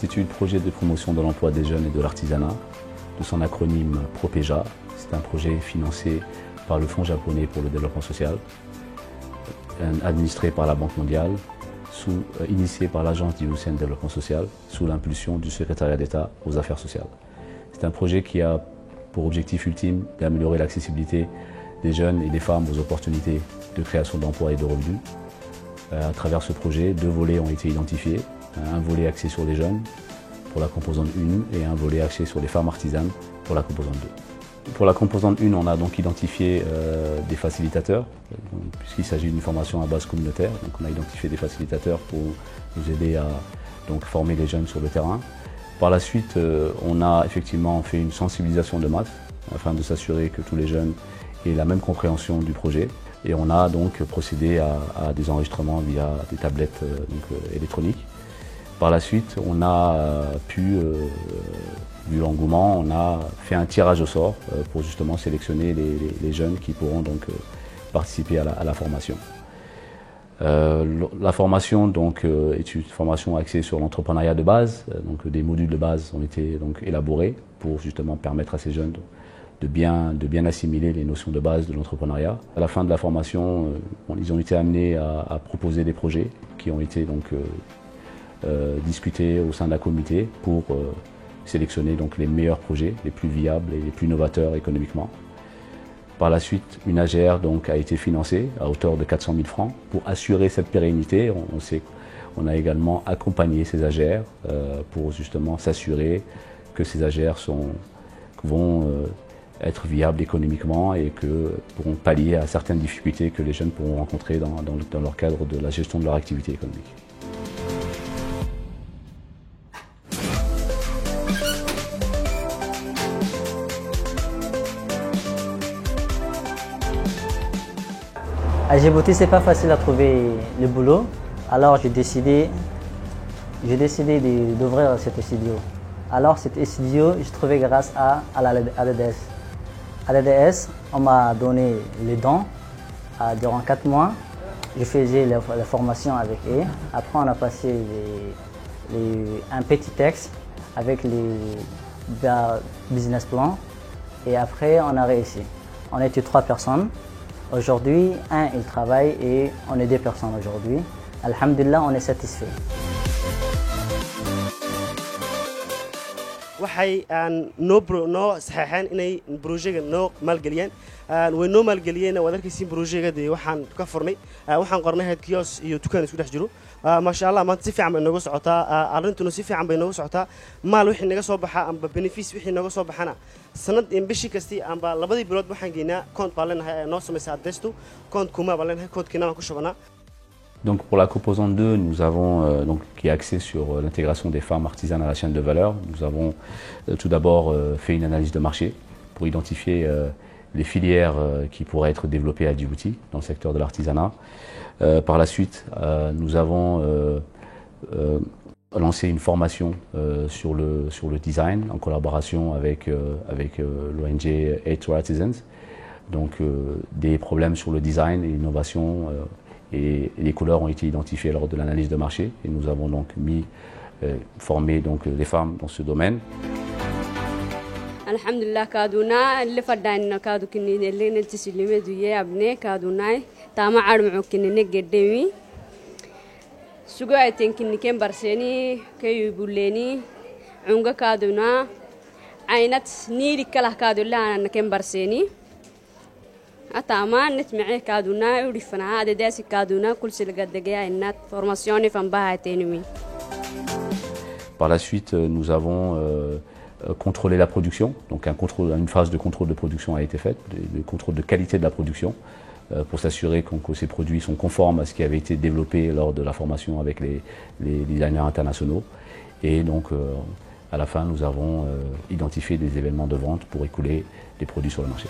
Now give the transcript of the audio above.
s'intitule Projet de promotion de l'emploi des jeunes et de l'artisanat, de son acronyme PROPEJA. C'est un projet financé par le Fonds japonais pour le développement social, administré par la Banque mondiale, initié par l'Agence djiboutienne de développement social, sous l'impulsion du secrétariat d'État aux affaires sociales. C'est un projet qui a pour objectif ultime d'améliorer l'accessibilité des jeunes et des femmes aux opportunités de création d'emplois et de revenus. À travers ce projet, 2 volets ont été identifiés. Un volet axé sur les jeunes pour la composante 1 et un volet axé sur les femmes artisanes pour la composante 2. Pour la composante 1, on a donc identifié des facilitateurs, puisqu'il s'agit d'une formation à base communautaire. Donc on a identifié des facilitateurs pour nous aider à donc, former les jeunes sur le terrain. Par la suite, on a effectivement fait une sensibilisation de masse afin de s'assurer que tous les jeunes aient la même compréhension du projet. Et on a donc procédé à des enregistrements via des tablettes électroniques. Par la suite, on a vu l'engouement, on a fait un tirage au sort pour justement sélectionner les jeunes qui pourront donc participer à la formation. La formation donc, est une formation axée sur l'entrepreneuriat de base. Donc, des modules de base ont été donc, élaborés pour justement permettre à ces jeunes de bien assimiler les notions de base de l'entrepreneuriat. À la fin de la formation, ils ont été amenés à proposer des projets qui ont été donc, discutés au sein d'un comité pour sélectionner donc, les meilleurs projets, les plus viables et les plus novateurs économiquement. Par la suite, une AGR donc, a été financée à hauteur de 400 000 francs. Pour assurer cette pérennité, on a également accompagné ces AGR pour justement s'assurer que ces AGR vont être viables économiquement et que pourront pallier à certaines difficultés que les jeunes pourront rencontrer dans leur cadre de la gestion de leur activité économique. À Djibouti, c'est pas facile à trouver le boulot, alors j'ai décidé d'ouvrir cet studio. Alors cet studio, je trouvais grâce à l'ADDS. À l'ADDS, on m'a donné les dons durant 4 mois. Je faisais la formation avec eux. Après, on a passé un petit texte avec les business plans. Et après, on a réussi. On était 3 personnes. Aujourd'hui, il travaille et on est 2 personnes aujourd'hui. Alhamdulillah, on est satisfait. waxay noo saxeexeen inay projectga noo maalgeliyeen way noo maalgeliyeen waad arkaysiin projectga dee waxaan ka furnay waxaan qornay head kiosk iyo dukaan isku dhex jiro maasha Allah maanta si fiican bay nooga socotaa arintuna si fiican bay nooga socotaa maal wixii naga soo baxa amba benefits wixii naga soo baxana sanad in bishi kasti amba labadii bilood waxaan geynaa compte baa leenahay noo samaysaa adeesto compte kuma baa leenahay compte kina ku shubanaa. Donc pour la composante 2, nous avons, qui est axée sur l'intégration des femmes artisanes à la chaîne de valeur, nous avons tout d'abord fait une analyse de marché pour identifier les filières qui pourraient être développées à Djibouti dans le secteur de l'artisanat. Par la suite, nous avons lancé une formation sur le design en collaboration avec l'ONG Aid to Artisans. Donc des problèmes sur le design et l'innovation. Et les couleurs ont été identifiées lors de l'analyse de marché et nous avons donc formé donc les femmes dans ce domaine. Alhamdulillah kaduna اللي فدان كادو كنين اللي نلتسلمه دويه ابني كادوناي تاما عرمعو كنين قدامي سوغايتين كني كان برسيني كيو بوليني عنقا كادونا عينت نيلي كله كادو لا انا كان برسيني أتامان نتمعي كادونا وريفنا هذا داسي كادونا كل سلقة دقيقة إنات فورماسيوني فنباها تينمي. Par la suite, nous avons contrôlé la production. Donc une phase de contrôle de production a été faite, le contrôle de qualité de la production, pour s'assurer que ces produits sont conformes à ce qui avait été développé lors de la formation avec les designers internationaux. Et donc, à la fin, nous avons identifié des événements de vente pour écouler les produits sur le marché.